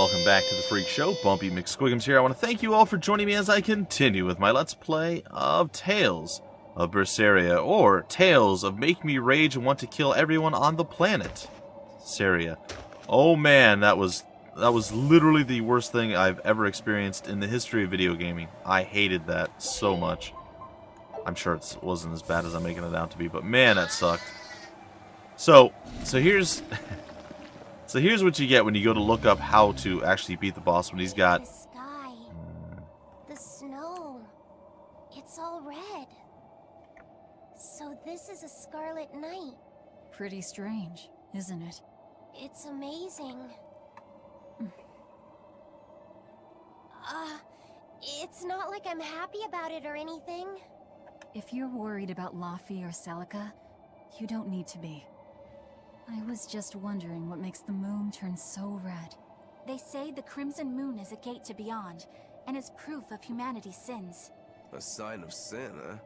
welcome back to the Phreak Show. Bumpy McSquigums here. I want to thank you all for joining me as I continue with my Let's Play of Tales of Berseria, or Tales of Make Me Rage and Want to Kill Everyone on the Planet. Zestiria. Oh man, that was literally the worst thing I've ever experienced in the history of video gaming. I hated that so much. I'm sure it wasn't as bad as I'm making it out to be, but man, that sucked. So here's so here's what you get when you go to look up how to actually beat the boss when he's got the sky, the snow, it's all red. So this is a scarlet night. Pretty strange, isn't it? It's amazing. It's not like I'm happy about it or anything. If you're worried about Laffy or Celica, you don't need to be. I was just wondering what makes the moon turn so red. They say the Crimson Moon is a gate to beyond, and is proof of humanity's sins. A sign of sin, huh?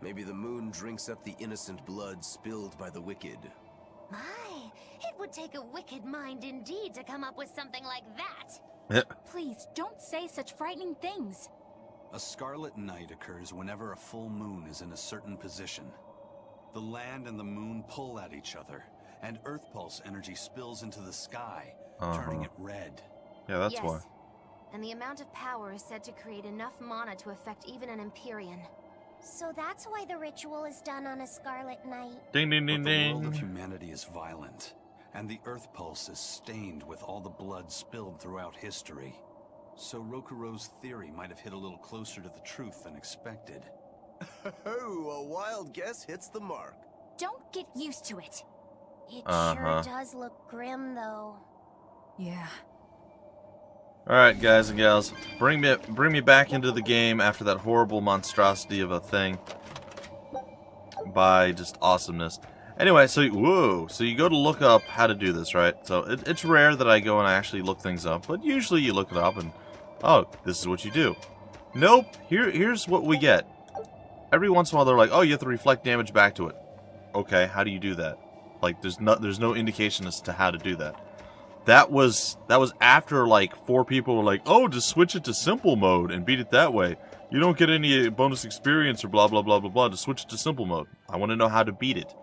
Maybe the moon drinks up the innocent blood spilled by the wicked. My, it would take a wicked mind indeed to come up with something like that. Please, don't say such frightening things. A scarlet night occurs whenever a full moon is in a certain position. The land and the moon pull at each other, and Earth Pulse energy spills into the sky, turning it red. Yeah, that's yes. why. And the amount of power is said to create enough mana to affect even an Empyrean. So that's why the ritual is done on a scarlet night. Ding ding ding But the world ding. of humanity is violent, and the Earth Pulse is stained with all the blood spilled throughout history. So Rokuro's theory might have hit a little closer to the truth than expected. Oh, a wild guess hits the mark. Don't get used to it. It sure does look grim, though. Yeah. Alright, guys and gals, bring me back into the game after that horrible monstrosity of a thing by just awesomeness. Anyway, so you go to look up how to do this, right? So it's rare that I go and I actually look things up, but usually you look it up and, oh, this is what you do. Nope, here's what we get. Every once in a while they're like, oh, you have to reflect damage back to it. Okay, how do you do that? Like, there's no indication as to how to do that. That was after like 4 people were like, oh, just switch it to simple mode and beat it that way. You don't get any bonus experience or blah blah blah blah blah. Just switch it to simple mode. I want to know how to beat it.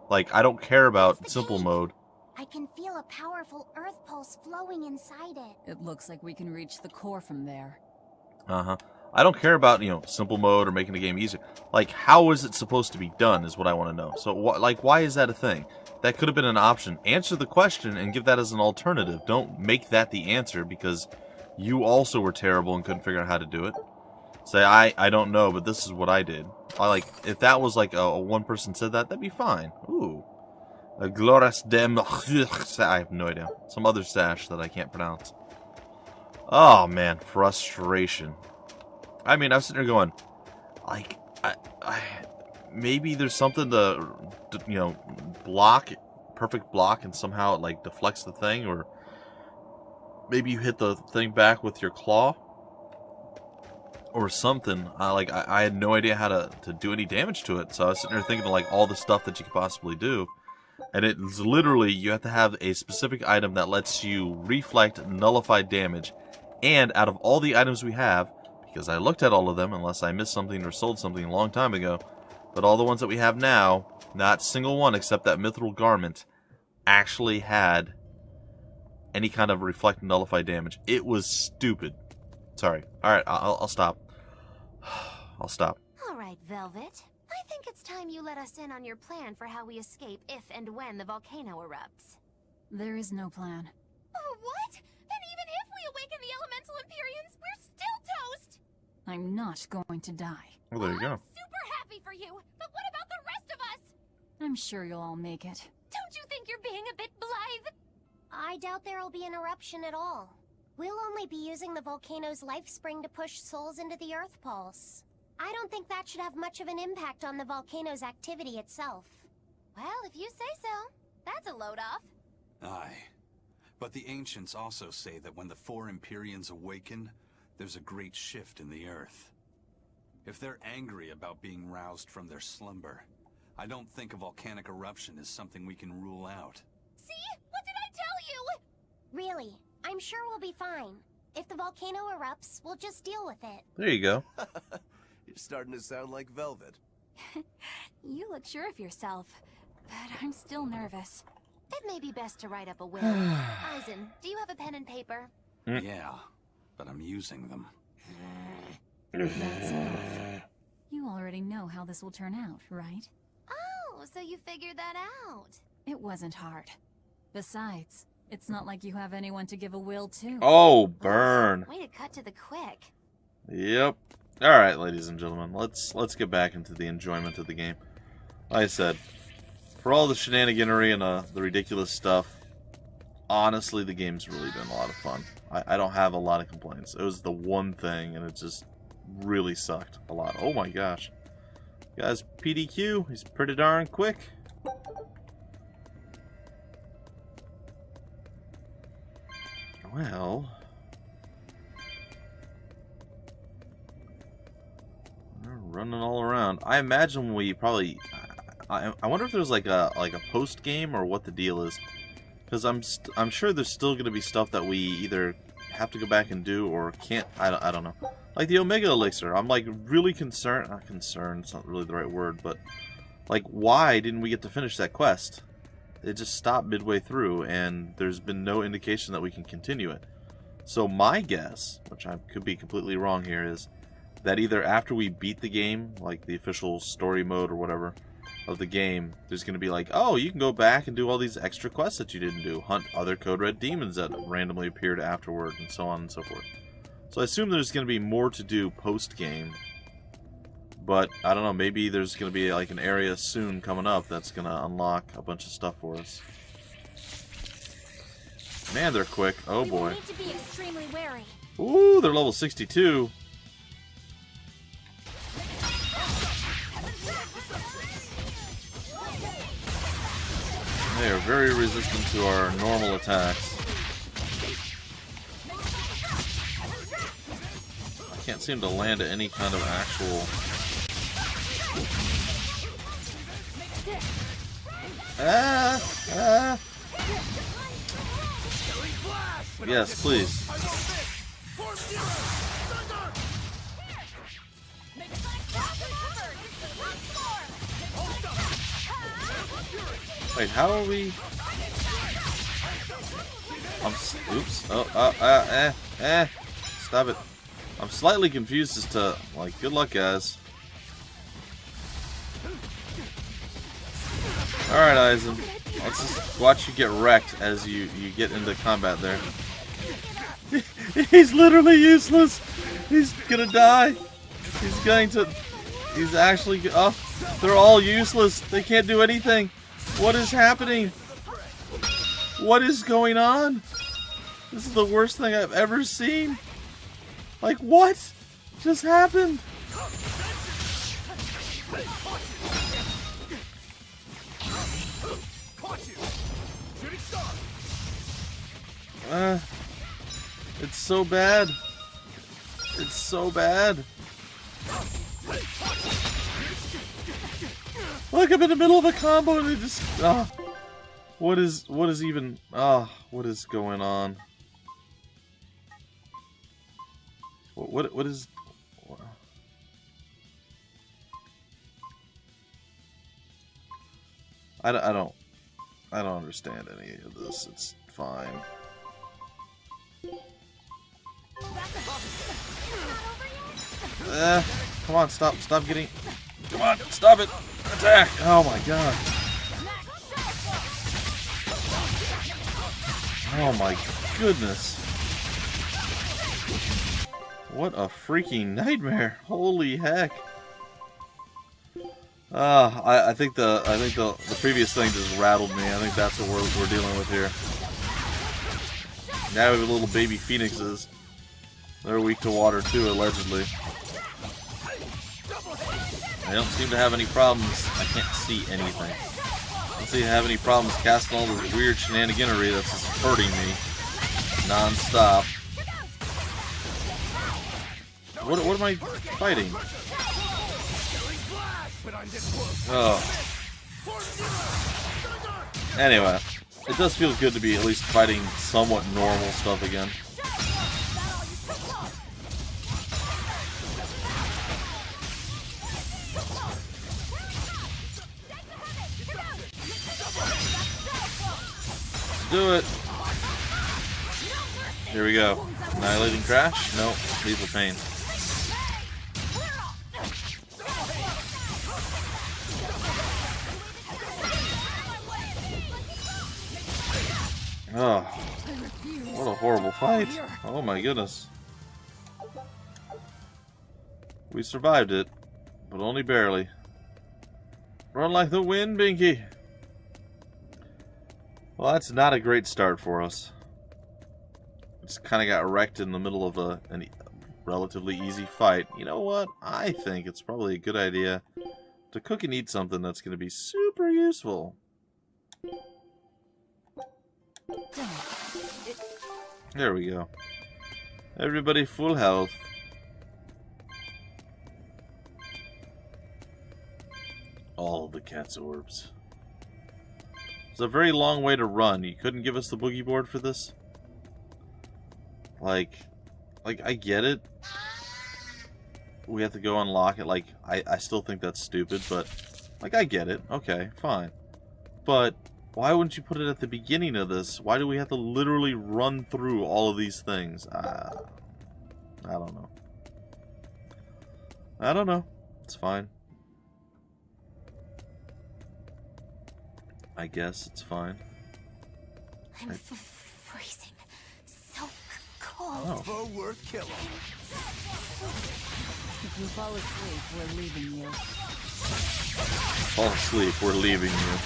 Like, I don't care about simple mode. I can feel a powerful earth pulse flowing inside it. It looks like we can reach the core from there. I don't care about, simple mode or making the game easier. Like, how is it supposed to be done is what I want to know. So, why is that a thing? That could have been an option. Answer the question and give that as an alternative. Don't make that the answer because you also were terrible and couldn't figure out how to do it. Say, I don't know, but this is what I did. If that was like a one person said that, that'd be fine. Ooh. A Glorious Dem... I have no idea. Some other sash that I can't pronounce. Oh, man. Frustration. I mean, I was sitting there going, like, maybe there's something to block, perfect block, and somehow it, like, deflects the thing, or maybe you hit the thing back with your claw, or something. I had no idea how to do any damage to it, so I was sitting there thinking of, like, all the stuff that you could possibly do, and it's literally, you have to have a specific item that lets you reflect nullified damage, and out of all the items we have, because I looked at all of them, unless I missed something or sold something a long time ago, but all the ones that we have now, not a single one except that mithril garment, actually had any kind of reflect and nullify damage. It was stupid. Sorry. Alright, I'll stop. I'll stop. Alright, Velvet. I think it's time you let us in on your plan for how we escape if and when the volcano erupts. There is no plan. Oh, what? Then even if we awaken the elemental Empyreans, we're still toast! I'm not going to die. Well, there you go. I'm super happy for you, but what about the rest of us? I'm sure you'll all make it. Don't you think you're being a bit blithe? I doubt there'll be an eruption at all. We'll only be using the volcano's life spring to push souls into the earth pulse. I don't think that should have much of an impact on the volcano's activity itself. Well, if you say so. That's a load off. Aye. But the ancients also say that when the 4 Empyreans awaken, there's a great shift in the earth. If they're angry about being roused from their slumber, I don't think a volcanic eruption is something we can rule out. See? What did I tell you? Really, I'm sure we'll be fine. If the volcano erupts, we'll just deal with it. There you go. You're starting to sound like Velvet. You look sure of yourself, but I'm still nervous. It may be best to write up a will. Eisen, do you have a pen and paper? Yeah, but I'm using them. That's enough. You already know how this will turn out, right? Oh, so you figured that out. It wasn't hard. Besides, it's not like you have anyone to give a will to. Oh, burn. Way to cut to the quick. Yep. All right, ladies and gentlemen, let's get back into the enjoyment of the game. Like I said, for all the shenaniganery and the ridiculous stuff, honestly, the game's really been a lot of fun. I don't have a lot of complaints. It was the one thing, and it just really sucked a lot. Oh my gosh. Guys, PDQ, he's pretty darn quick. Well, we're running all around. I imagine we probably. I wonder if there's like a post game or what the deal is, because I'm sure there's still going to be stuff that we either have to go back and do or can't. I don't know. Like the Omega Elixir, I'm like really concerned. Not concerned. It's not really the right word, but like, why didn't we get to finish that quest? It just stopped midway through, and there's been no indication that we can continue it. So my guess, which I could be completely wrong here, is that either after we beat the game, like the official story mode or whatever of the game, there's going to be like, oh, you can go back and do all these extra quests that you didn't do, hunt other Code Red demons that randomly appeared afterward, and so on and so forth. So I assume there's going to be more to do post-game. But, I don't know, maybe there's going to be like an area soon coming up that's going to unlock a bunch of stuff for us. Man, they're quick. Oh boy. We need to be extremely wary. Ooh, they're level 62. They are very resistant to our normal attacks. I can't seem to land any kind of actual... Yes, please. Wait, how are we? Oops. Stop it. I'm slightly confused as to, like, good luck, guys. Alright, Eisen. Let's just watch you get wrecked as you get into combat there. He's literally useless! He's gonna die! He's actually... Oh, they're all useless! They can't do anything! What is happening? What is going on? This is the worst thing I've ever seen! Like, what just happened? It's so bad. It's so bad. Look, I'm in the middle of a combo and it just... What is even... what is going on? What is... I don't understand any of this. It's fine. Come on, stop getting... Come on, stop it! Attack! Oh my god. Oh my goodness. What a freaking nightmare. Holy heck. I think the previous thing just rattled me. I think that's what we're dealing with here. Now we have little baby phoenixes. They're weak to water too, allegedly. They don't seem to have any problems. I can't see anything. I don't seem to have any problems casting all this weird shenaniganery that's just hurting me non-stop. What am I fighting? Oh. Anyway, It does feel good to be at least fighting somewhat normal stuff again. Do it. Here we go. Annihilating Crash? Nope. Lethal Pain. Oh, what a horrible fight. Oh my goodness. We survived it, but only barely. Run like the wind, Binky. Well, that's not a great start for us. Just kind of got wrecked in the middle of a relatively easy fight. You know what? I think it's probably a good idea to cook and eat something that's going to be super useful. There we go. Everybody full health. All the cat's orbs. It's a very long way to run. You couldn't give us the boogie board for this? Like I get it. We have to go unlock it. Like, I still think that's stupid, but like, I get it. Okay, fine. But why wouldn't you put it at the beginning of this? Why do we have to literally run through all of these things? I don't know. I don't know. It's fine. I guess it's fine. I'm freezing. So cold. Oh. Foe worth killing. If you fall asleep, we're leaving you. Fall asleep, we're leaving you.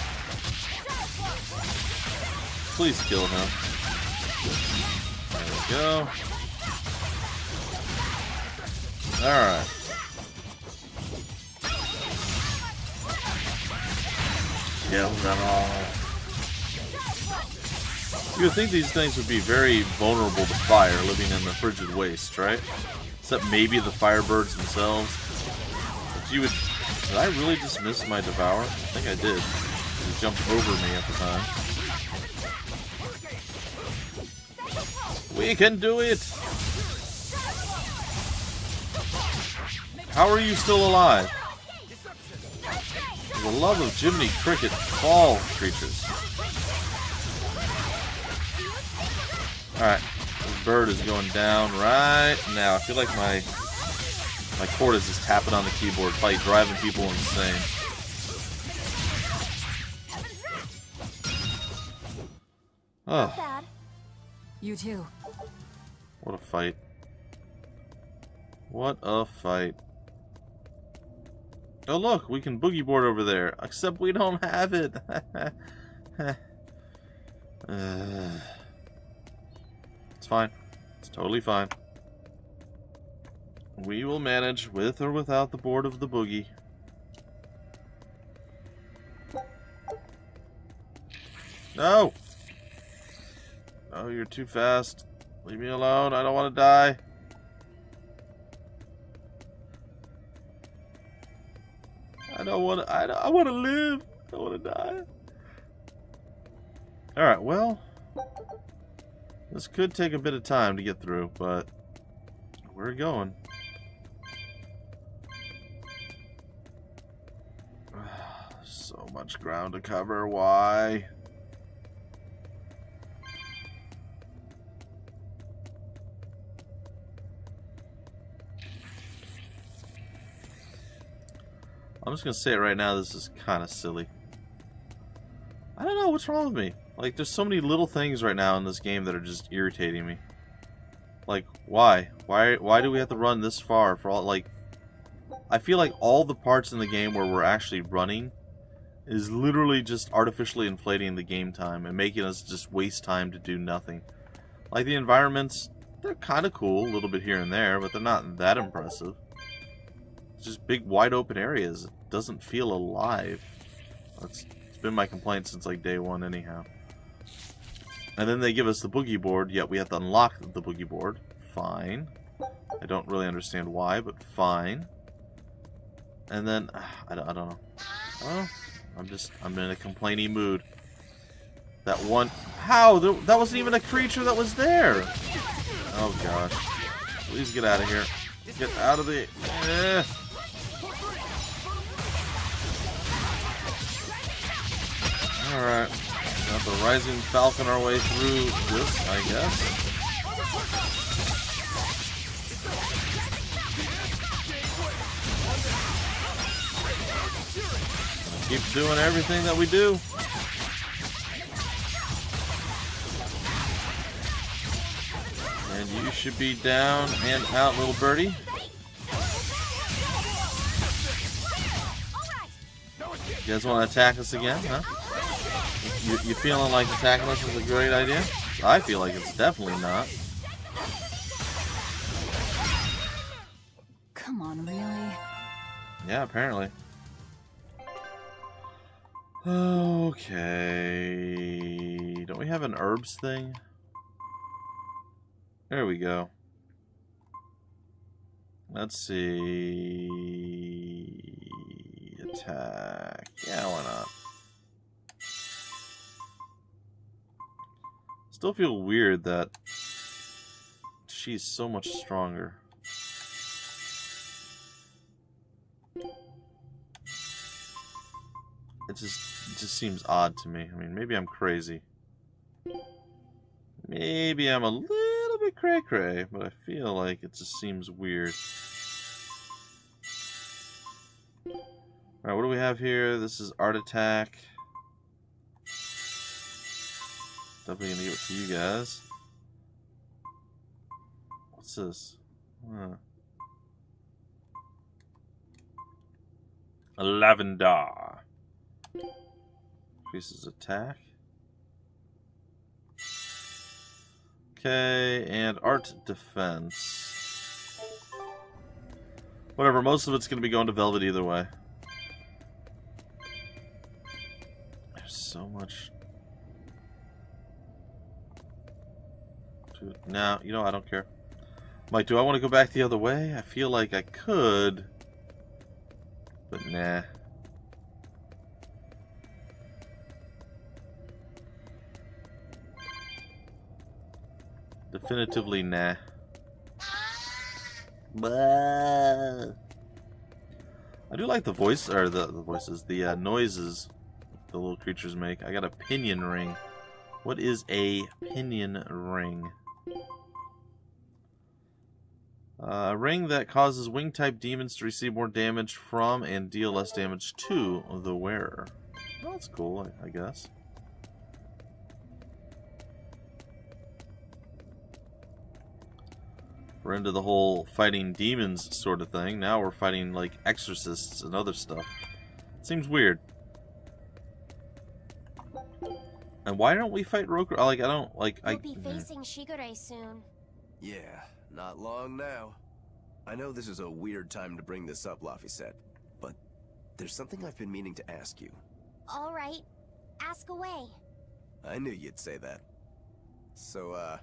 Please kill him. There we go. Alright. Kill them all. You would think these things would be very vulnerable to fire, living in the frigid waste, right? Except maybe the firebirds themselves. But you would... Did I really just miss my devour? I think I did. It jumped over me at the time. We can do it! How are you still alive? For the love of Jiminy Cricket, fall creatures. Alright, this bird is going down right now. I feel like my cord is just tapping on the keyboard, probably driving people insane. Oh. You too. What a fight. What a fight. Oh look, we can boogie board over there. Except we don't have it. It's fine. It's totally fine. We will manage with or without the board of the boogie. No! Oh, you're too fast. Leave me alone. I don't want to die. I want to live. I don't want to die. Alright, well, this could take a bit of time to get through, but we're going. So much ground to cover. Why? I'm just gonna say it right now, this is kind of silly. I don't know what's wrong with me. Like, there's so many little things right now in this game that are just irritating me. Like, why? Why do we have to run this far for all, like... I feel like all the parts in the game where we're actually running is literally just artificially inflating the game time and making us just waste time to do nothing. Like, the environments, they're kind of cool, a little bit here and there, but they're not that impressive. Just big wide open areas. It doesn't feel alive. It's been my complaint since like day one anyhow. And then they give us the boogie board, yet we have to unlock the boogie board. Fine. I don't really understand why, but fine. And then I don't know. Well, I'm in a complaining mood. That one. How? That wasn't even a creature that was there. Oh gosh. Please get out of here. Get out of the. Alright. Got the Rising Falcon our way through this, I guess. Keep doing everything that we do. And you should be down and out, little birdie. You guys want to attack us again, huh? You feeling like attacking us is a great idea? I feel like it's definitely not. Come on, really? Yeah, apparently. Okay. Don't we have an herbs thing? There we go. Let's see. Attack. Yeah, why not? Still feel weird that she's so much stronger. It just seems odd to me. I mean, maybe I'm crazy. Maybe I'm a little bit cray-cray, but I feel like it just seems weird. Alright, what do we have here? This is Art Attack. Definitely gonna give it to you guys. What's this? A Lavender. Increases attack. Okay, and Art Defense. Whatever, most of it's gonna be going to Velvet either way. There's so much. No, you know, I don't care. Like, do I want to go back the other way? I feel like I could. But nah. Definitively nah. Bah. I do like the voice, or the voices, the noises the little creatures make. I got a pinion ring. What is a pinion ring? A ring that causes wing-type demons to receive more damage from and deal less damage to the wearer. Well, that's cool, I guess. We're into the whole fighting demons sort of thing. Now we're fighting, like, exorcists and other stuff. Seems weird. And why don't we fight Roku? Like, I don't, like, We'll be facing Shigure soon. Yeah, not long now. I know this is a weird time to bring this up, Laphicet, but there's something I've been meaning to ask you. All right. Ask away. I knew you'd say that. So,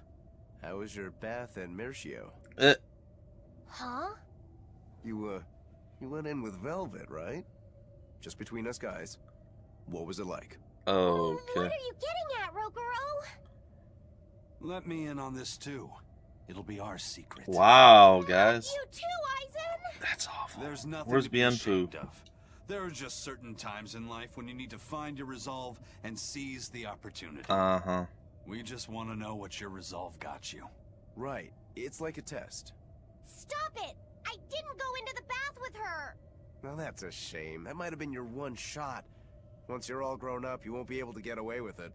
how was your bath in Mercio? Huh? You went in with Velvet, right? Just between us guys. What was it like? Okay. What are you getting at, Rokuro? Let me in on this too. It'll be our secret. Wow, guys. You too, Aizen? That's awful. There's nothing Where's to be Bienfu? ashamed of. There are just certain times in life when you need to find your resolve and seize the opportunity. Uh-huh. We just want to know what your resolve got you. Right. It's like a test. Stop it! I didn't go into the bath with her! Well, that's a shame. That might have been your one shot. Once you're all grown up, you won't be able to get away with it.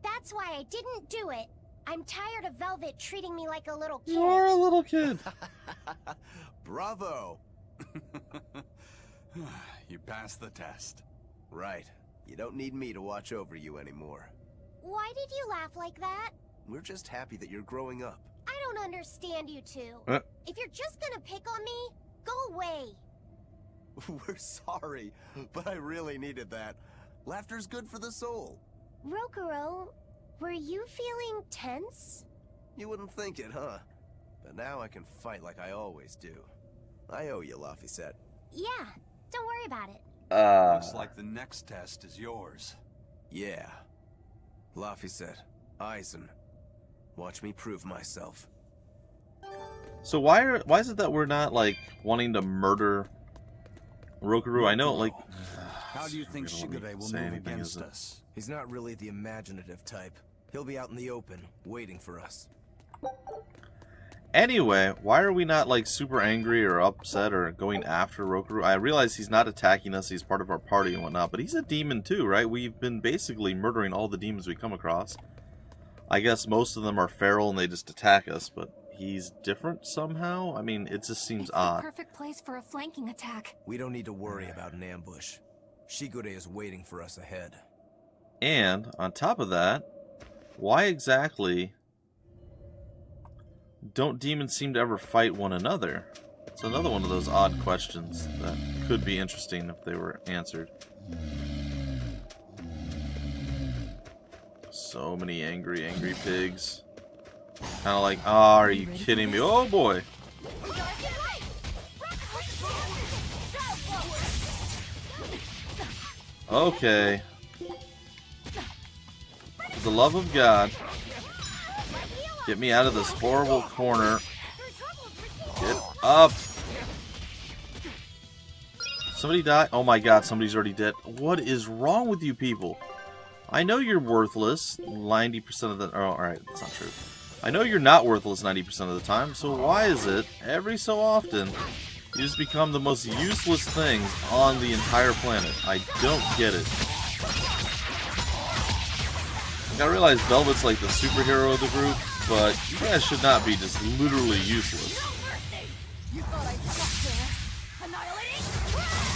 That's why I didn't do it. I'm tired of Velvet treating me like a little kid. You are a little kid. Bravo! You passed the test. Right. You don't need me to watch over you anymore. Why did you laugh like that? We're just happy that you're growing up. I don't understand you two. If you're just gonna pick on me, go away. We're sorry, but I really needed that. Laughter's good for the soul. Rokuro, were you feeling tense? You wouldn't think it, huh? But now I can fight like I always do. I owe you, Laphicet. Yeah, don't worry about it. Looks like the next test is yours. Yeah. Laffy said, Eisen. Watch me prove myself. So why is it that we're not, like, wanting to murder Rokurou? I know, like... How do you think Shigure will move against us? He's not really the imaginative type. He'll be out in the open, waiting for us. Anyway, why are we not, like, super angry or upset or going after Rokurou? I realize he's not attacking us, he's part of our party and whatnot, but he's a demon too, right? We've been basically murdering all the demons we come across. I guess most of them are feral and they just attack us, but he's different somehow? I mean, it just seems odd. It's the perfect place for a flanking attack. We don't need to worry about an ambush. Shigure is waiting for us ahead. And, on top of that, why exactly don't demons seem to ever fight one another? It's another one of those odd questions that could be interesting if they were answered. So many angry pigs. Kind of like, oh, are you kidding me? Oh boy! Okay. For the love of God, get me out of this horrible corner. Get up! Somebody died? Oh my god, somebody's already dead. What is wrong with you people? I know you're worthless 90% of the... Oh, alright, that's not true. I know you're not worthless 90% of the time, so why is it, every so often, you just become the most useless things on the entire planet? I don't get it. I realize Velvet's like the superhero of the group, but you guys should not be just literally useless.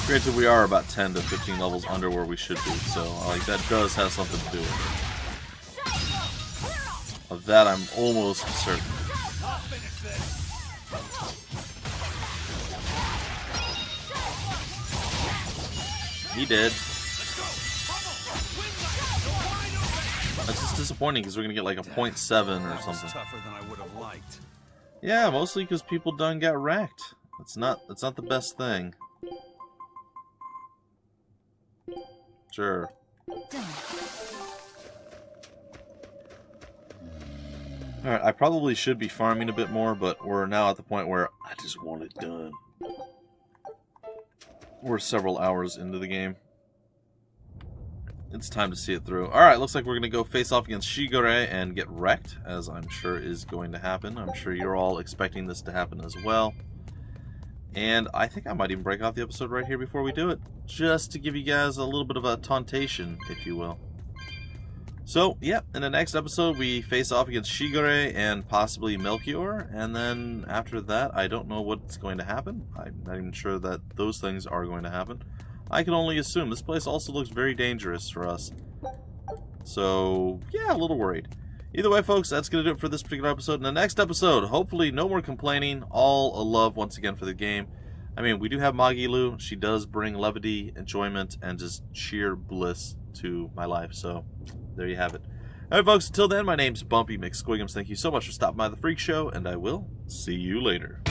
Granted, we are about 10 to 15 levels under where we should be, so like that does have something to do with it. Of that, I'm almost certain. He did. That's just disappointing because we're gonna get like a 0.7 or something. Tougher than I would have liked. Yeah, mostly because people done got wrecked. That's not the best thing. Sure. Alright, I probably should be farming a bit more, but we're now at the point where I just want it done. We're several hours into the game. It's time to see it through. Alright, looks like we're going to go face off against Shigure and get wrecked, as I'm sure is going to happen. I'm sure you're all expecting this to happen as well. And I think I might even break off the episode right here before we do it, just to give you guys a little bit of a tauntation, if you will. So, yeah, in the next episode we face off against Shigure and possibly Melchior, and then after that I don't know what's going to happen. I'm not even sure that those things are going to happen. I can only assume. This place also looks very dangerous for us. So, yeah, a little worried. Either way, folks, that's going to do it for this particular episode. In the next episode, hopefully no more complaining, all a love once again for the game. I mean, we do have Magilu. She does bring levity, enjoyment, and just sheer bliss to my life. So, there you have it. Alright, folks, until then, my name's Bumpy McSquigums. Thank you so much for stopping by the Phreak Show, and I will see you later.